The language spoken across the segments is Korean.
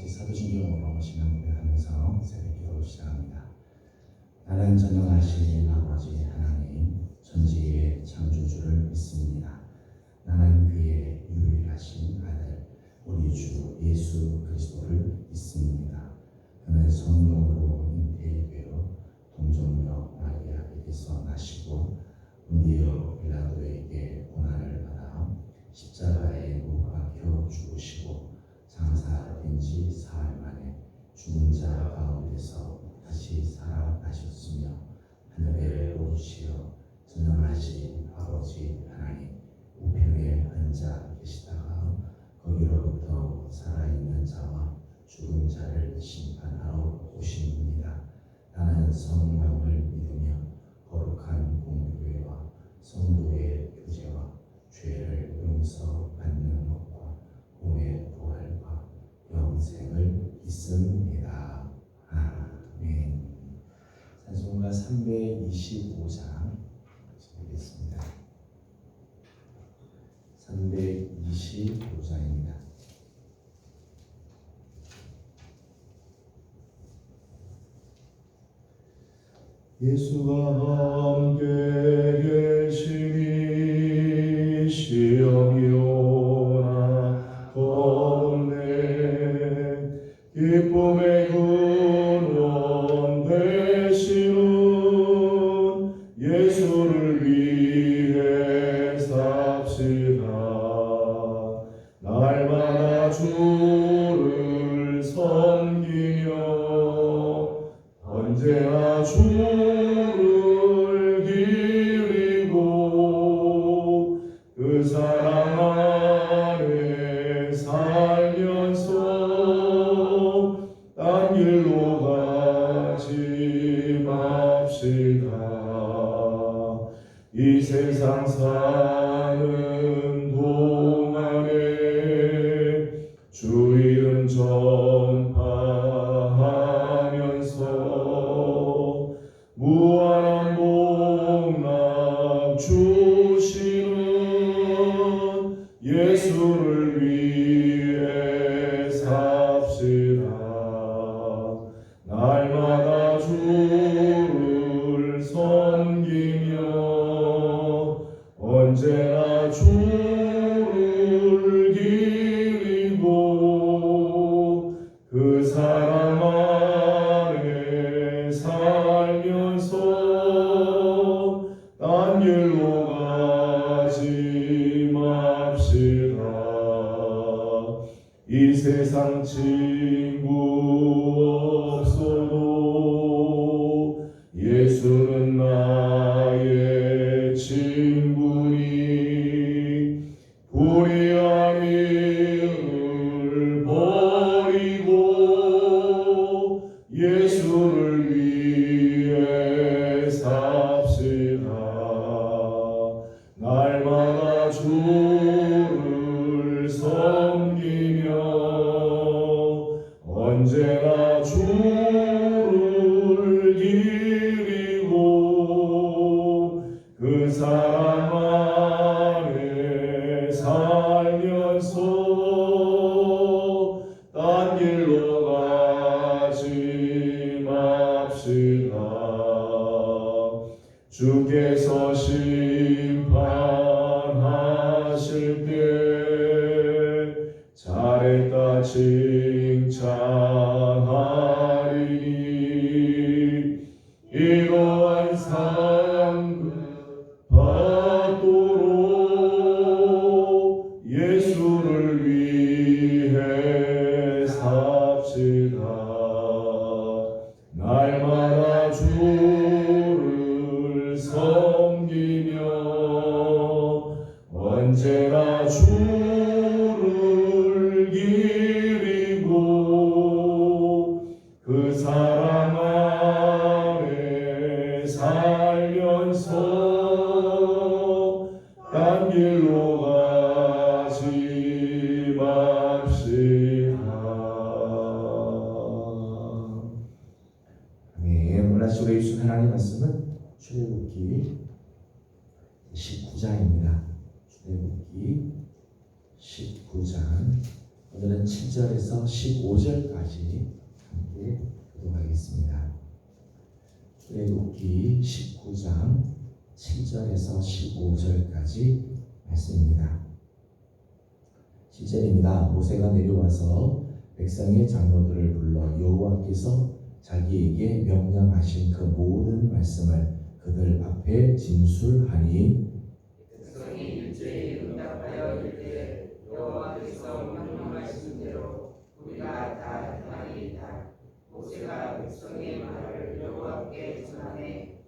같이 사도신경으로 시간 고백하면서 새벽 기도를 시작합니다. 나는 전능하신 아버지 하나님 전지의 창조주를 믿습니다. 나는 그의 유일하신 아들 우리 주 예수 그리스도를 믿습니다. 그는 성령으로 잉태되어 동정녀 마리아에게서 나시고 본디오 빌라도에게 고난을 받아 십자가에 못 박혀 죽으시고 장사된 지 사흘 만에 죽은 자 가운데서 다시 살아나셨으며 하늘에 오르시어 전능하신 아버지 하나님 우편에 앉아 계시다가 거기로부터 살아있는 자와 죽은 자를 심판하러 오십니다. 나는 성령을 믿으며 거룩한 공교회와 성도의 교제와 죄를 용서받는 것과 몸의 부활과 영생을 믿습니다. 아멘. 찬송가 325장 보겠습니다. 325장입니다. 예수가 함께 계시니 시험이 오나 겁내 기쁨의 근원 되시는 예수를 위해 삽시다. 날마다 주를 섬기며 언제나 주를 기리고 그 사랑 안에 살면서 딴 길로 가지 맙시다. 이 세상 사는 동안에 주 이름 전파하면서 무한한 복락 주시는 예수를 위해 삽시다. 날마다 주를 섬기며 언제나 주를 기리고 그 사랑 안에 살면서 딴 길로 가지 맙시다. 이 세상 친구 없어도 예수는 나의 친구니 불의한 일을 버리고 예수를 위해 삽시다. 날마다 주를 섬기며 언제나 주를 기리고 그 사랑 안에 살면서 딴 길로 가지 맙시다. 주께서 심판하실 때 잘했다 칭찬하리니 이러한 상급 받도록 예수를 위해 삽시다. 날마다 주를 섬기며 언제나 주를 기리고 그 사랑 안에 살면서 딴 길로 가지 맙시다. 아멘. 오늘 아침 우리 주신 하나님의 말씀은 출애굽기 19장입니다. 출애굽기 19장 오늘은 7절에서 15절까지 함께 교독하겠습니다. 출애굽기 19장 7절에서 15절까지 말씀입니다. 7절입니다. 모세가 내려와서 백성의 장로들을 불러 여호와께서 자기에게 명령하신 그 모든 말씀을 그들 앞에 진술하니 백성이 일제히 응답하여 이르되 여호와께서 명령하신 대로 우리가 다 행하리이다. 모세가 백성의 말을 여호와께 전하매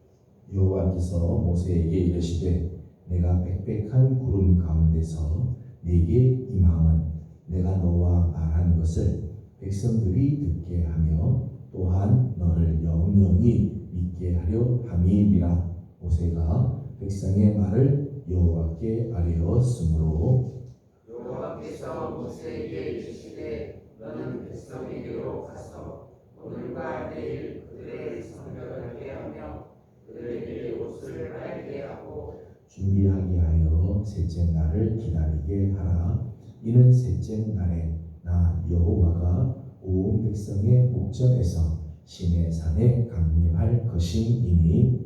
여호와께서 모세에게 이르시되 내가 빽빽한 구름 가운데서 네게 임함은 내가 너와 말한 것을 백성들이 듣게 하며 또한 너를 영영히 믿게 하려 함이니라. 모세가 백성의 말을 여호와께 아뢰었으므로 여호와께서 모세에게 이르시되 너는 백성에게로 가서 오늘과 내일 그들의 성결하게 하며 그들에게 옷을 빨게 하고 준비하게 하여 셋째 날을 기다리게 하라. 이는 셋째 날에 나 여호와가 온 백성의 목전에서 시내 산에 강림할 것이니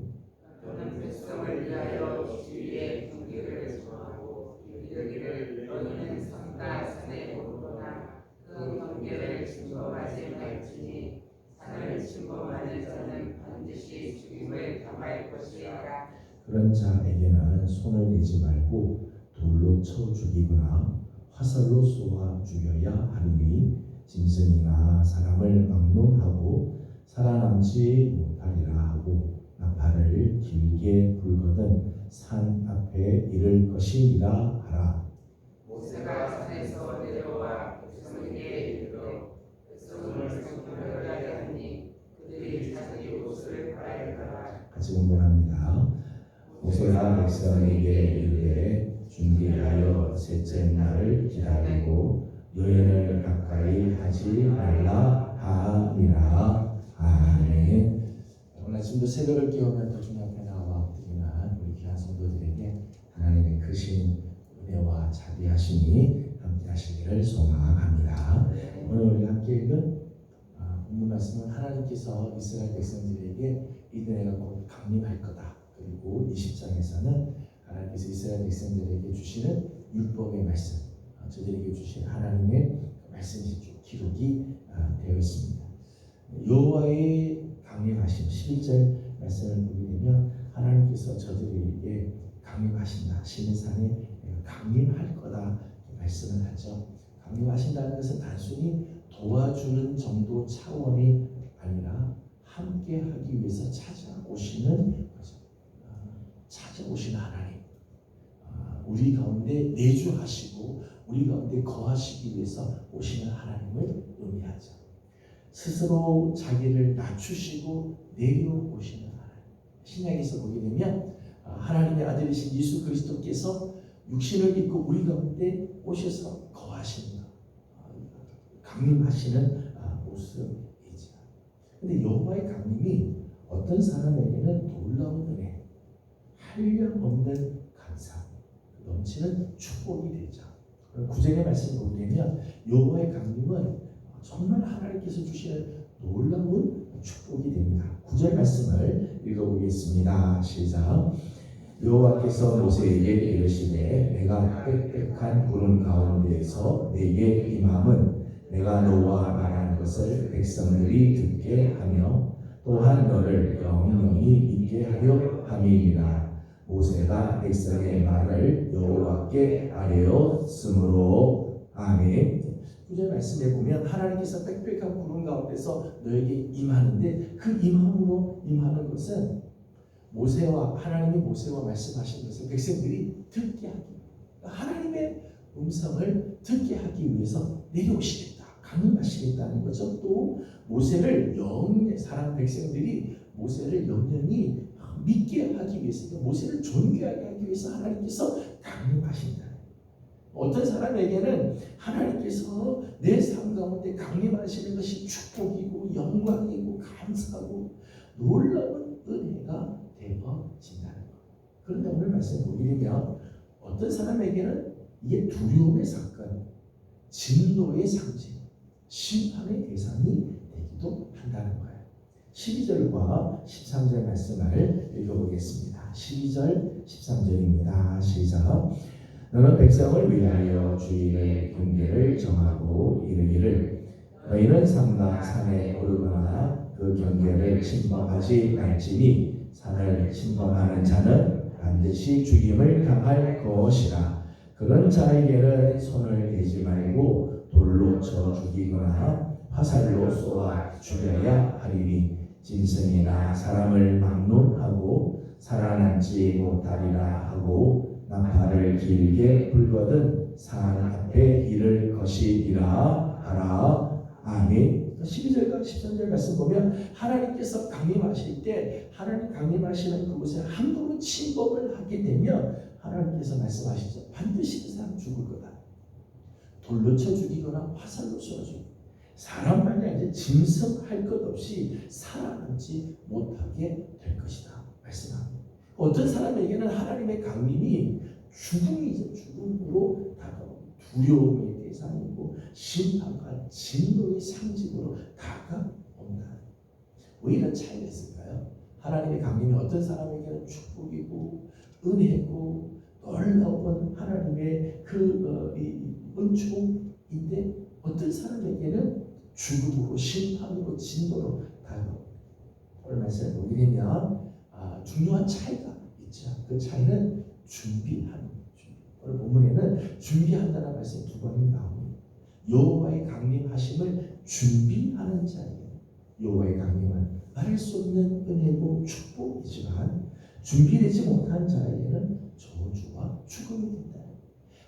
너는 백성을 위하여 주위에 경계를 정하고 이르기를 너희는 산과 산에 오르거나 그 경계를 침범하지 말지니 산을 침범하는 자는 반드시 죽임을 당할 것이라. 그런 자에게는 손을 내지 말고 돌로 쳐 죽이거나 화살로 쏘아 죽여야 하리니 짐승이나 사람을 막론하고 살아남지 못하리라 하고 나팔을 길게 불거든 산 앞에 이를 것이니라 하라. 모세가 산에서 내려와 백성에게 이르러 백성을 성결하게 하니 그들이 자기 옷을 빨거라. 같이 공부합니다. 모세가 백성에게 이르되 준비하여 셋째 날을 기다리고 여인을 가까이 하지 말라 하니라. 아멘. 오늘 아침도 새벽을 깨우며 주님 앞에 나와 엎드리는 우리 귀한 성도들에게 하나님의 크신 은혜와 자비하심이 함께 하시기를 소망합니다. 오늘 우리가 함께 읽은 본문 말씀은 하나님께서 이스라엘 백성들에게 이들에가 곧 강림할 거다. 그리고 20장에서는 하나님께서 이스라엘 백성들에게 주시는 율법의 말씀, 저들에게 주신 하나님의 말씀이 쭉 기록이 되어 있습니다. 여호와의 강림하심 11절 말씀을 보게 되면 하나님께서 저들에게 강림하신다. 시내산에 강림할 거다 말씀을 하죠. 강림하신다는 것은 단순히 도와주는 정도 차원이 아니라 함께 하기 위해서 찾아오시는 거죠. 찾아오시는 하나님, 우리 가운데 내주하시고 우리 가운데 거하시기 위해서 오시는 하나님을 의미하죠. 스스로 자기를 낮추시고 내려오시는 하나님. 신약에서 보게 되면 하나님의 아들이신 예수 그리스도께서 육신을 입고 우리 가운데 오셔서 거하시는 강림하시는 모습이죠. 그런데 여호와의 강림이 어떤 사람에게는 놀라운 은혜, 한량없는 감사, 넘치는 축복이 되죠. 9절의 말씀을 보게 되면 여호와의 강림은 정말 하나님께서 주시는 놀라운 축복이 됩니다. 9절 말씀을 읽어보겠습니다. 시작. 여호와께서 모세에게 이르시되 내가 빽빽한 구름 가운데에서 내게 임함은 내가 너와 말한 것을 백성들이 듣게 하며 또한 너를 영영히 믿게 하려 함이니라. 모세가 백성의 말을 여호와께 아뢰었으므로. 아멘. 9절 말씀에 보면 하나님께서 빽빽한 구름 가운데서 너에게 임하는데 그 임함으로 임하는 것은 하나님이 모세와 말씀하신 것을 백성들이 듣게 하기, 하나님의 음성을 듣게 하기 위해서 내려오시겠다, 강림하시겠다는 거죠. 또 모세를 사람 백성들이 모세를 영영히 믿게 하기 위해서, 모세를 존귀하게 하기 위해서 하나님께서 강림하신다. 어떤 사람에게는 하나님께서 내 삶 가운데 강림하시는 것이 축복이고 영광이고 감사하고 놀라운 은혜가 되어진다는 것. 그런데 오늘 말씀 보게 되면 어떤 사람에게는 이게 두려움의 사건, 진노의 상징, 심판의 대상이 되기도 한다는 거예요. 12절과 13절 말씀을 읽어보겠습니다. 12절 13절입니다. 시작. 너는 백성을 위하여 주일의 경계를 정하고 이르기를 너희는 산과 산에 오르거나 그 경계를 침범하지 말지니 산을 침범하는 자는 반드시 죽임을 당할 것이라. 그런 자에게는 손을 대지 말고 돌로 쳐 죽이거나 화살로 쏘아 죽여야 하리니 짐승이나 사람을 막론하고 살아남지 못하리라 하고 나팔을 길게 불거든 산 앞에 이를 것이리라 하라. 아멘. 12절과 13절 말씀 보면 하나님께서 강림하실 때 하나님 강림하시는 그곳에 함부로 침범을 하게 되면 하나님께서 말씀하시죠. 반드시 그 사람 죽을 거다. 돌로 쳐 죽이거나 화살로 쏘아 죽이거나 사람만이 이제 짐승할 것 없이 살아남지 못하게 될 것이다. 말씀합니다. 어떤 사람에게는 하나님의 강림이 죽음이죠. 죽음으로 다가오고 두려움의 대상이고 심판과 진노의 상징으로 다가온다. 왜 이런 차이가 있을까요? 하나님의 강림이 어떤 사람에게는 축복이고 은혜고 놀라운 하나님의 그 은총인데 어떤 사람에게는 죽음으로 심판으로 진노로 다가옵니다. 오늘 말씀을 보게 되면 중요한 차이가 있죠. 그 차이는 준비하는 준비. 오늘 본문에는 준비한다는 말씀이 두 번이 나옵니다. 여호와의 강림하심을 준비하는 자예요. 여호와의 강림은 말할 수 없는 은혜고 축복이지만 준비되지 못한 자에게는 저주와 죽음이 된다.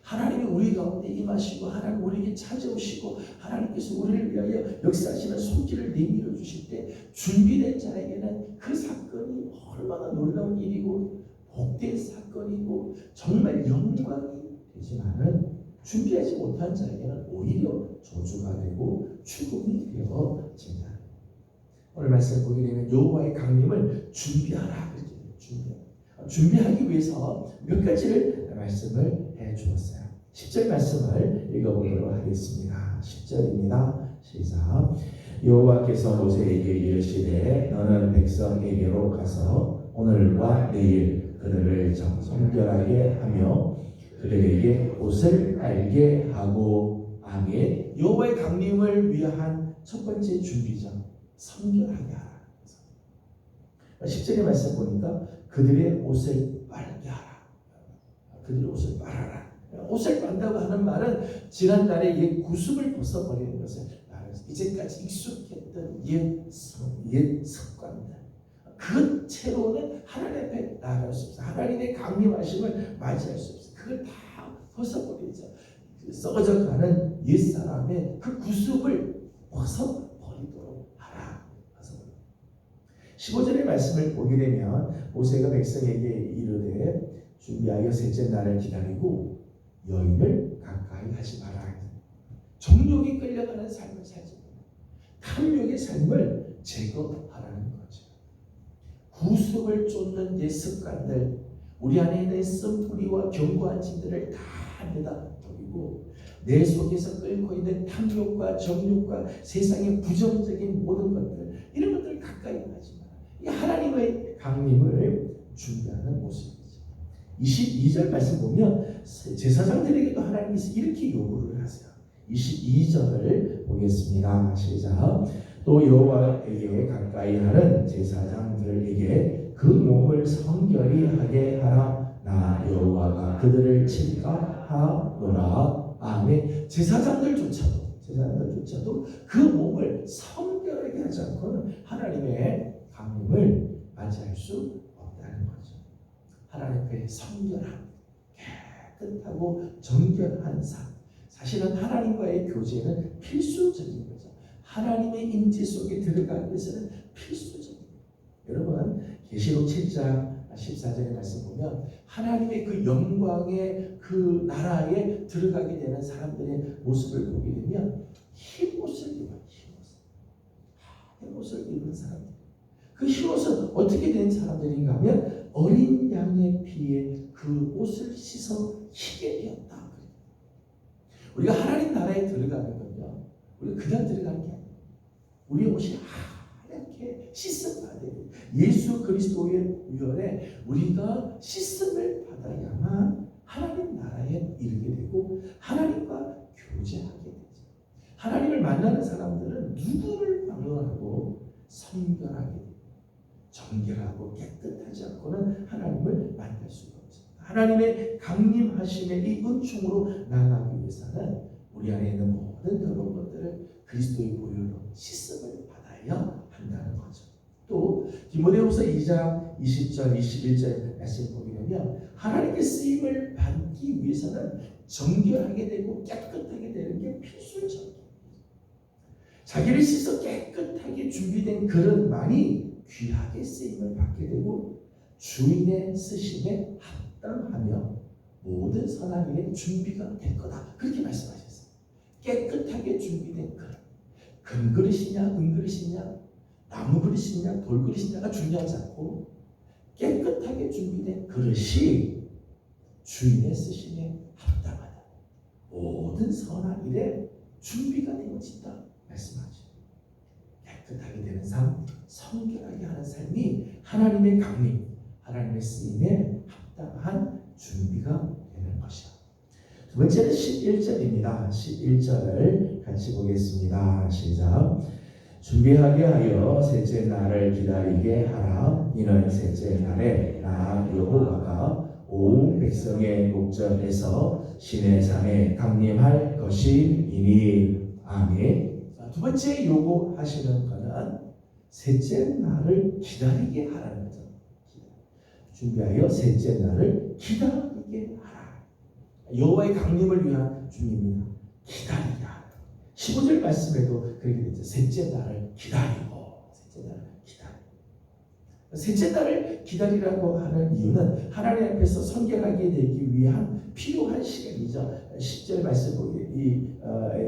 하나님이 우리 가운데 임하시고 하나님 우리에게 찾아오시고 하나님께서 우리를 위하여 역사하시는 손길을 내밀어 주실 때 준비된 자에게는 그 사건이 얼마나 놀라운 일이고 복된 사건이고 정말 영광이 되지만은 준비하지 못한 자에게는 오히려 저주가 되고 죽음이 되어진다. 오늘 말씀을 보게 되면 여호와의 강림을 준비하라 그렇게 준비하기 위해서 몇 가지를 말씀을 해 주었어요. 10절 말씀을 읽어보도록 하겠습니다. 10절입니다. 시작. 여호와께서 모세에게 이르시되 너는 백성에게로 가서 오늘과 내일 그들을 성결하게 하며 그들에게 옷을 빨게 하고. 아멘. 여호와의 강림을 위한 첫 번째 준비점 성결하게 하라. 10절의 말씀 보니까 그들의 옷을 빨게 하라. 그들의 옷을 빨아라. 옷을 빤다고 하는 말은 지난날의 옛 구습을 벗어버리는 것을 말해서 이제까지 익숙했던 옛 습관들 그 채로는 하나님 앞에 나아갈 수 없어요. 하나님의 강림하심을 맞이할 수 없어요. 그걸 다 벗어버리죠. 썩어져가는 옛사람의 그 구습을 벗어버리도록 하라. 15절의 말씀을 보게 되면 모세가 백성에게 이르되 준비하여 셋째 날을 기다리고 여인을 가까이 하지 마라. 정욕에 끌려가는 삶을 살지 마라. 탐욕의 삶을 제거하라는 거죠. 구습을 쫓는 옛 습관들, 우리 안에 있는 쓴뿌리와 견고한 짐들을 다 내다 버리고 내 속에서 끓고 있는 탐욕과 정욕과 세상의 부정적인 모든 것들, 이런 것들을 가까이 하지 마라. 이 하나님의 강림을 준비하는 모습이죠. 22절 말씀 보면 제사장들에게도 하나님께서 이렇게 요구를 하세요. 22절을 보겠습니다. 시작. 또 여호와에게 가까이 하는 제사장들에게 그 몸을 성결히 하게 하라. 나 여호와가 그들을 칠까 하노라. 아멘. 제사장들조차도 그 몸을 성결하게 하지 않고는 하나님의 강림을 맞이할 수 없다는 거죠. 하나님의 성결함, 깨끗하고 정결한 삶. 사실은 하나님과의 교제는 필수적인 거죠. 하나님의 임재 속에 들어가기 위해서는 필수적인 거예요. 여러분, 계시록 7장 14절의 말씀 보면 하나님의 그 영광의 그 나라에 들어가게 되는 사람들의 모습을 보게 되면 흰옷을 입어요. 흰옷을 입은 사람들. 그 흰옷은 어떻게 된 사람들인가 하면 어린 양의 피에 그 옷을 씻어 희게 되었다. 우리가 하나님 나라에 나라에 들어가는 건요, 우리 그냥 들어가는 게 아니에요. 우리의 옷이 하얗게 씻음 받아야 돼요. 예수 그리스도의 위원에 우리가 씻음을 받아야만 하나님 나라에 이르게 되고 하나님과 교제하게 되죠. 하나님을 만나는 사람들은 누구를 막론하고 성결하게 돼요. 정결하고 깨끗하지 않고는 하나님을 만날 수가 없습니다. 하나님의 강림하심의 이 은총으로 나아가기 위해서는 우리 안에 있는 모든 더러운 것들을 그리스도의 보혈로 씻음을 받아야 한다는 거죠. 또 디모데후서 2장 20절 21절 말씀 보게 되면 하나님께 쓰임을 받기 위해서는 정결하게 되고 깨끗하게 되는 게 필수적이에요. 자기를 씻어 깨끗하게 준비된 그릇만이 귀하게 쓰임을 받게 되고 주인의 쓰심에 합당하며 모든 선한 일에 준비가 될 거다. 그렇게 말씀하셨어요. 깨끗하게 준비된 그릇. 금그릇이냐 은그릇이냐 나무그릇이냐 돌그릇이냐가 중요하지 않고 깨끗하게 준비된 그릇이 주인의 쓰심에 합당하다. 모든 선한 일에 준비가 되어진다 말씀하죠. 깨끗하게 되는 삶, 성결하게 하는 삶이 하나님의 강림, 하나님의 쓰임에 합당한 준비가 되는 것이야. 두 번째는 11절입니다. 11절을 같이 보겠습니다. 시작. 준비하게 하여 셋째 날을 기다리게 하라. 이는 셋째 날에 나 여호와가 온 백성의 목전에서 시내 산에 강림할 것이니. 아멘. 두 번째 요구하시는 것은 셋째 날을 기다리게 하라는 거죠. 준비하여 셋째 날을 기다리게 하라. 여호와의 강림을 위한 준비입니다. 기다리게 하라. 15절 말씀에도 그렇게 되죠. 셋째 날을 기다리고, 셋째 날을 기다리고. 셋째 날을 기다리라고 하는 이유는 하나님 앞에서 성결하게 되기 위한 필요한 시간이죠. 10절 말씀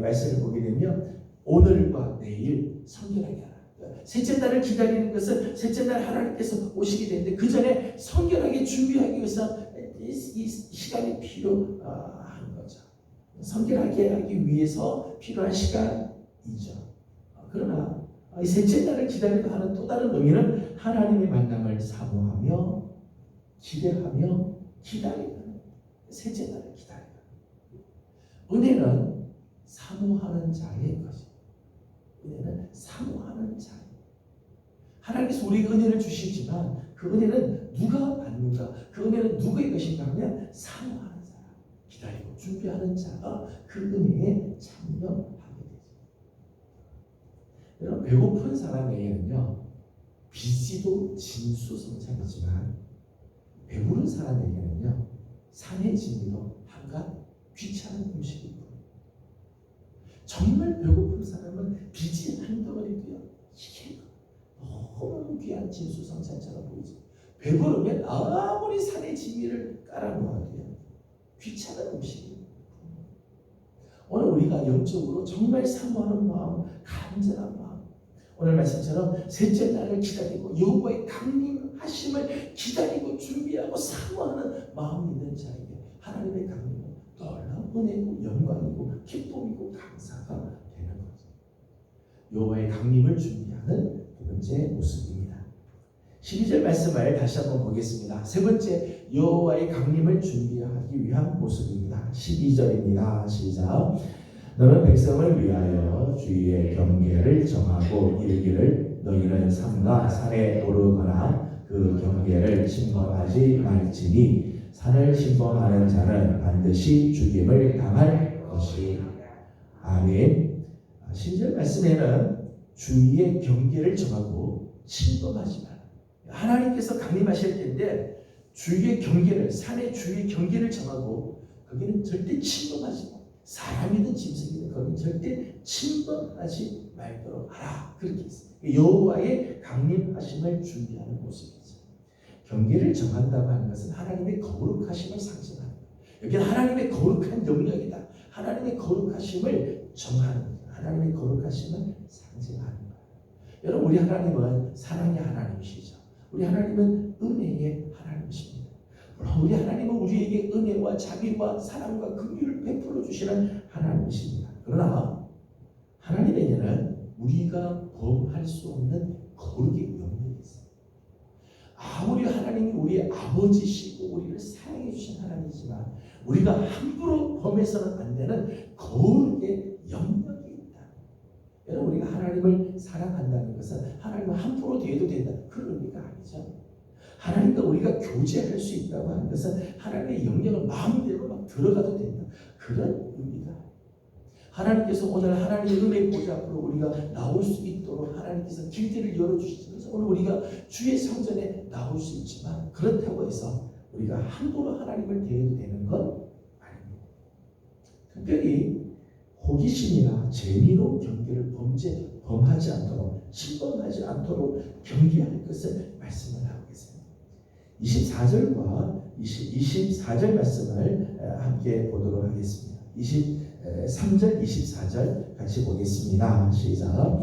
말씀을 보게 되면 오늘과 내일 성결하게 하라. 셋째 날을 기다리는 것은 셋째 날 하나님께서 오시게 되는데 그 전에 성결하게 준비하기 위해서 이 시간이 필요한 거죠. 성결하게 하기 위해서 필요한 시간이죠. 그러나 이 셋째 날을 기다리고 하는 또 다른 의미는 하나님의 만남을 사모하며 기대하며 기다리는 셋째 날을 기다리는 은혜는 사모하는 자의 것입니다. 은혜는 사모하는 자. 하나님께서 우리에게 은혜를 주시지만 그 은혜는 누가 받는가? 그 은혜는 누구의 것인가 하면 사모하는 사람, 기다리고 준비하는 자가 그 은혜에 참여하게 되죠. 여러분, 배고픈 사람에게는요, 비지도 진수성찬이지만 배부른 사람에게는요, 산의 진미도 한갓 귀찮은 음식이 있고, 정말 배고픈 사람은 비지 한 덩어리도요, 이게 너무 귀한 진수성찬처럼 보이죠. 배부르면 아무리 산의 진미를 깔아놓아도요, 귀찮은 음식이. 오늘 우리가 영적으로 정말 사모하는 마음, 간절한 마음, 오늘 말씀처럼 셋째 날을 기다리고 여호와의 강림하심을 기다리고 준비하고 사모하는 마음이 있는 자에게 하나님의 강림은 놀라운 은혜고 영광이고 기쁨이고 감사가 되는 거죠. 여호와의 강림을 준비하는 두 번째 모습입니다. 12절 말씀을 다시 한번 보겠습니다. 세 번째 여호와의 강림을 준비하기 위한 모습입니다. 12절입니다. 시작. 너는 백성을 위하여 주의 경계를 정하고 이르기를 너희는 산과 산에 오르거나 그 경계를 침범하지 말지니 산을 침범하는 자는 반드시 죽임을 당할 것이. 아멘. 10절 말씀에는 주의 경계를 정하고 침범하지 마라. 하나님께서 강림하실 텐데 주의 경계를, 산의 주의 경계를 정하고 거기는 절대 침범하지 마. 사람이든 짐승이든 거기는 절대 침범하지 말도록 하라. 그렇게 했습니다. 여호와의 강림하심을 준비하는 모습이죠. 경계를 정한다고 하는 것은 하나님의 거룩하심을 상징하는 거예요. 여기는 하나님의 거룩한 영역이다. 하나님의 거룩하심을 정하는 거예요. 하나님의 거룩하심을 상징하는 거예요. 여러분, 우리 하나님은 사랑의 하나님이시죠. 우리 하나님은 은혜의 하나님이십니다. 우리 하나님은 우리에게 은혜와 자비와 사랑과 긍휼을 베풀어 주시는 하나님이십니다. 그러나 하나님에게는 우리가 범할 수 없는 거룩의 영역이 있어요. 아무리 하나님이 우리의 아버지시고 우리를 사랑해 주신 하나님이지만 우리가 함부로 범해서는 안 되는 거룩의 영역이 있다. 여러분, 우리가 하나님을 사랑한다는 것은 하나님을 함부로 대해도 된다, 그런 의미가 아니죠. 하나님과 우리가 교제할 수 있다고 하는 것은 하나님의 영역을 마음대로 막 들어가도 된다, 그런 의미다. 하나님께서 오늘 하나님의 은혜 보좌 앞으로 우리가 나올 수 있도록 하나님께서 길들을 열어주시면서 오늘 우리가 주의 성전에 나올 수 있지만, 그렇다고 해서 우리가 함부로 하나님을 대해도 되는 건 아닙니다. 특별히 호기심이나 재미로 경계를 범하지 않도록, 침범하지 않도록 경계할 것을 말씀을 하고 계세요. 24절과 24절 말씀을 함께 보도록 하겠습니다. 23절, 24절 같이 보겠습니다. 시작.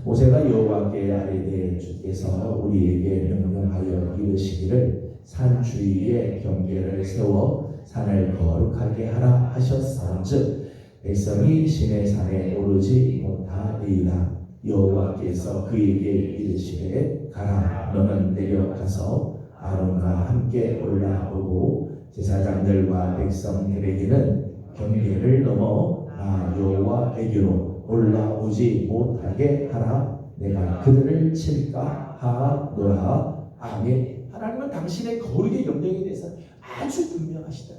모세가 여호와께 아뢰되 주께서 우리에게 명령하여 이르시기를 산 주위에 경계를 세워 산을 거룩하게 하라 하셨은즉 백성이 시내 산에 오르지 못하리이다. 여호와께서 그에게 이르시되 가라, 너는 내려가서 아론과 함께 올라오고 제사장들과 백성들에게는 경계를 넘어 나 여호와에게로 올라오지 못하게 하라. 내가 그들을 칠까 하노라. 아멘. 하나님은 당신의 거룩의 영역에 대해서 아주 분명하시다.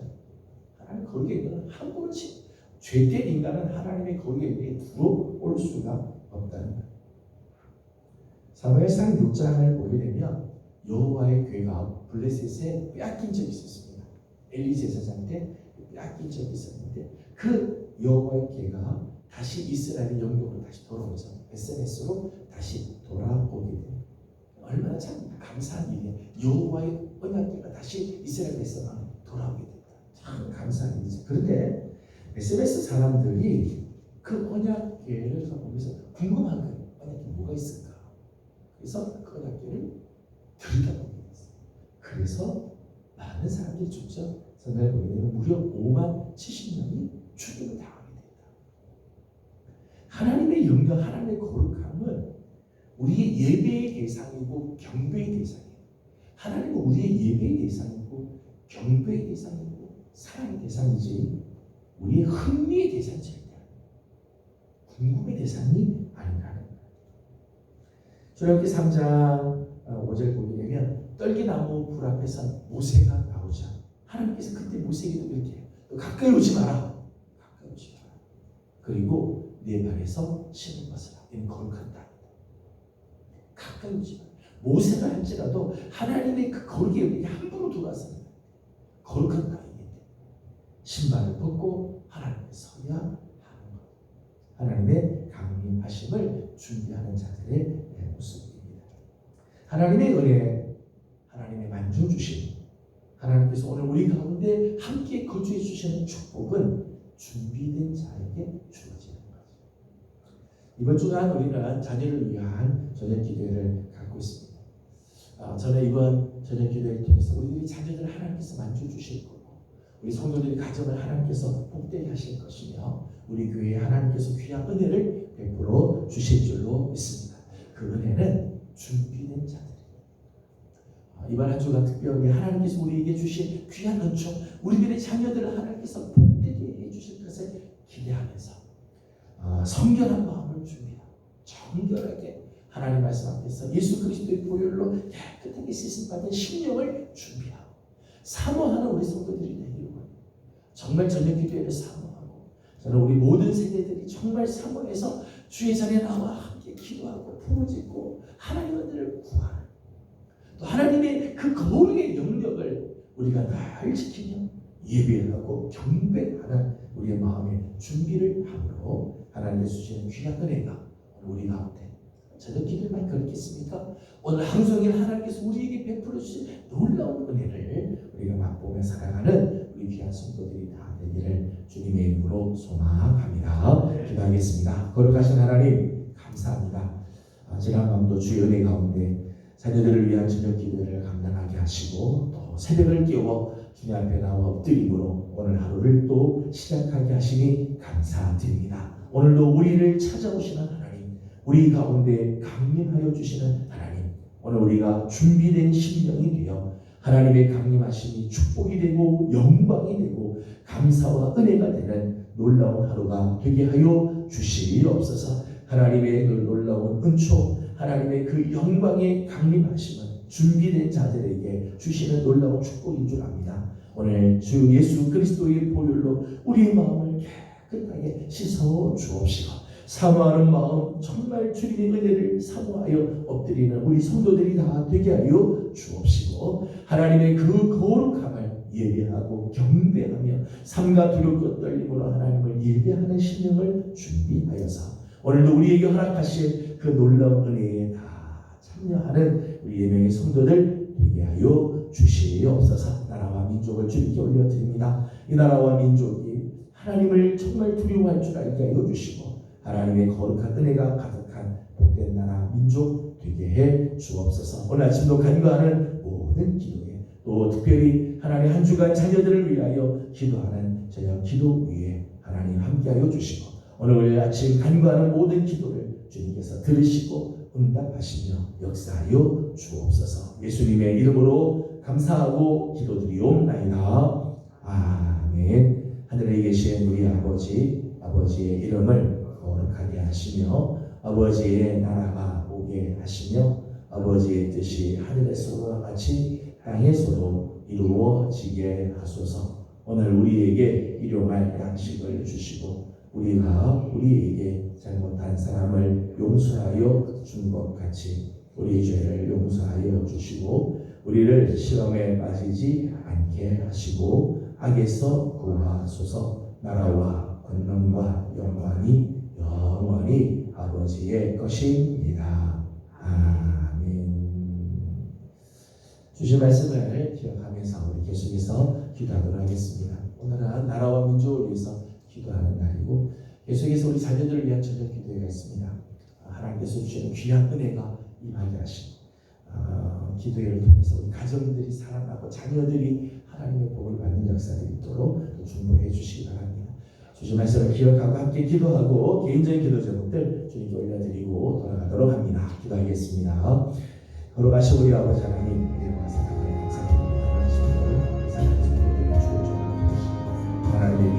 하나님 거룩의 영역은 함부로 죄된 인간은 하나님의 거룩의 영역에 들어올 수가 없다는 것. 사무엘상 6장을 보게 되면 여호와의 괴가 블레셋에 빼앗긴 적이 있었습니다. 엘리 제사장한테 빼앗긴 적이 있었는데 그 여호와의 괴가 다시 이스라엘의 영역으로 다시 돌아오죠. SNS로 다시 돌아오게 돼요. 얼마나 참 감사한 일이에요. 여호와의 언약궤가 다시 이스라엘에서 돌아오게 된다. 참 감사한 일이죠. 그런데 SBS 사람들이 그 언약궤를 보면서 궁금한 거예요. 언약궤 뭐가 있을까? 그래서 그 언약궤를 들여다보게 됐어요. 그래서 많은 사람들이 죽죠. 성경을 보게 되면 무려 5만 70명이 죽임을 당하게 됩니다. 하나님의 영광, 하나님의 거룩함은 우리의 예배의 대상이고 경배의 대상이에요. 하나님은 우리의 예배의 대상이고 경배의 대상이고 사랑의 대상이지 우리의 흥미의 대상이 절대 아니에요. 궁금의 대상이 아니라는 거예요. 출애굽기 3장 5절 보게 되면 떨기나무 불 앞에서 모세가 나오자 하나님께서 그때 모세에게도 이렇게 해요. 너 가까이 오지 마라. 가까이 오지 마라. 그리고 내 발에서 신을 벗어라. 이는 거룩한 땅이다. 가까이 오지 마라. 모세가 할지라도 하나님의 그 거룩의 영역에 함부로 들어와서는 거룩한 땅이겠대. 신발을 벗고 하나님께 서야 하는 것. 하나님의 강림하심을 준비하는 자들의 모습입니다. 하나님의 은혜, 하나님의 만져 주심, 하나님께서 오늘 우리 가운데 함께 거주해 주시는 축복은 준비된 자에게 주어지는 거죠. 이번 주간 우리는 자녀를 위한 저녁 기도회를 갖고 있습니다. 저는 이번 저녁 기도회를 통해서 우리 자녀들 하나님께서 만져 주실 거고 우리 성도들의 가정을 하나님께서 복되게 하실 것이며 우리 교회에 하나님께서 귀한 은혜를 베풀어 주실 줄로 믿습니다. 그 은혜는 준비된 자들이에요. 이번 한 주간 특별히 하나님께서 우리에게 주신 귀한 은총, 우리들의 자녀들을 하나님께서 복되게 해주실 것을 기대하면서 성결한 마음을 준비하고 정결하게 하나님 말씀 앞에서 예수 그리스도의 보혈로 깨끗하게 씻음받은 심령을 준비하고 사모하는 우리 성도들이 되기를 원합니다. 정말 저녁 기도회를 사모하고 저는 우리 모든 세대들이 정말 사모해서 주의 자리에 나와 함께 기도하고 부르짖고 하나님 은혜를 구하는 또 하나님의 그 거룩의 영역을 우리가 날 지키며 예배하고 경배하는 우리의 마음의 준비를 함으로 하나님의 주시는 귀한 은혜가 우리 가운데 저녁 기도만 그렇겠습니까? 오늘 하루 종일 하나님께서 우리에게 베풀어 주신 놀라운 은혜를 우리가 맛보며 살아가는 우리 귀한 성도들이 다 되기를 주님의 이름으로 소망합니다. 기도하겠습니다. 거룩하신 하나님 감사합니다. 지난 밤도 주의 은혜 가운데 자녀들을 위한 저녁 기도를 감당하게 하시고 또 새벽을 깨워 주님 앞에 나와 엎드림으로 오늘 하루를 또 시작하게 하시니 감사드립니다. 오늘도 우리를 찾아오시는 하나님, 우리 가운데 강림하여 주시는 하나님, 오늘 우리가 준비된 심령이 되어 하나님의 강림하심이 축복이 되고 영광이 되고 감사와 은혜가 되는 놀라운 하루가 되게 하여 주시옵소서. 하나님의 그 놀라운 은총, 하나님의 그 영광의 강림하심은 준비된 자들에게 주시는 놀라운 축복인 줄 압니다. 오늘 주 예수 그리스도의 보혈로 우리의 마음을 깨끗하게 씻어 주옵시고, 사모하는 마음, 정말 주님의 은혜를 사모하여 엎드리는 우리 성도들이 다 되게 하여 주옵시고, 하나님의 그 거룩함을 예배하고 경배하며 삼가 두렵고 떨림으로 하나님을 예배하는 심령을 준비하여서 오늘도 우리에게 허락하실 그 놀라운 은혜에 다 참여하는 우리 예명의 성도들 되게 하여 주시옵소서. 나라와 민족을 주님께 올려드립니다. 이 나라와 민족이 하나님을 정말 두려워할 줄 알게 하여 주시고, 하나님의 거룩한 은혜가 가득한 복된 나라 민족 되게 해 주옵소서. 오늘 아침도 간구하는 모든 기도에, 또 특별히 하나님 한 주간 자녀들을 위하여 기도하는 저녁 기도 위에 하나님 함께하여 주시고, 오늘 아침 간구하는 모든 기도를 주님께서 들으시고 응답하시며 역사하여 주옵소서. 예수님의 이름으로 감사하고 기도드리옵나이다. 아멘. 하늘에 계신 우리 아버지의 이름을 거룩하게 하시며 아버지의 나라가 오게 하시며 아버지의 뜻이 하늘에서와 같이 땅에서도 이루어지게 하소서. 오늘 우리에게 일용할 양식을 주시고 우리가 우리에게 잘못한 사람을 용서하여 준 것 같이 우리 죄를 용서하여 주시고 우리를 시험에 빠지지 않게 하시고 악에서 구하소서. 나라와 권능과 영광이 영원히 아버지의 것입니다. 아멘. 주신 말씀을 기억하면서 우리 계속해서 기도하도록 하겠습니다. 오늘은 나라와 민족을 위해서 기도하는 날이고 계속해서 우리 자녀들을 위한 저녁 기도회가 있습니다. 하나님께서 주시는 귀한 은혜가 임하게 하시고 기도회를 통해서 우리 가정들이 살아나고 자녀들이 하나님의 복을 받는 역사들이 있도록 중보해 주시기 바랍니다. 주신 말씀을 기억하고 함께 기도하고 개인적인 기도 제목들 주님께 올려드리고 돌아가도록 합니다. 기도하겠습니다. 걸어가신 우리 아버지 하나님, 이름과 사랑을 감사드립니다. 하나님의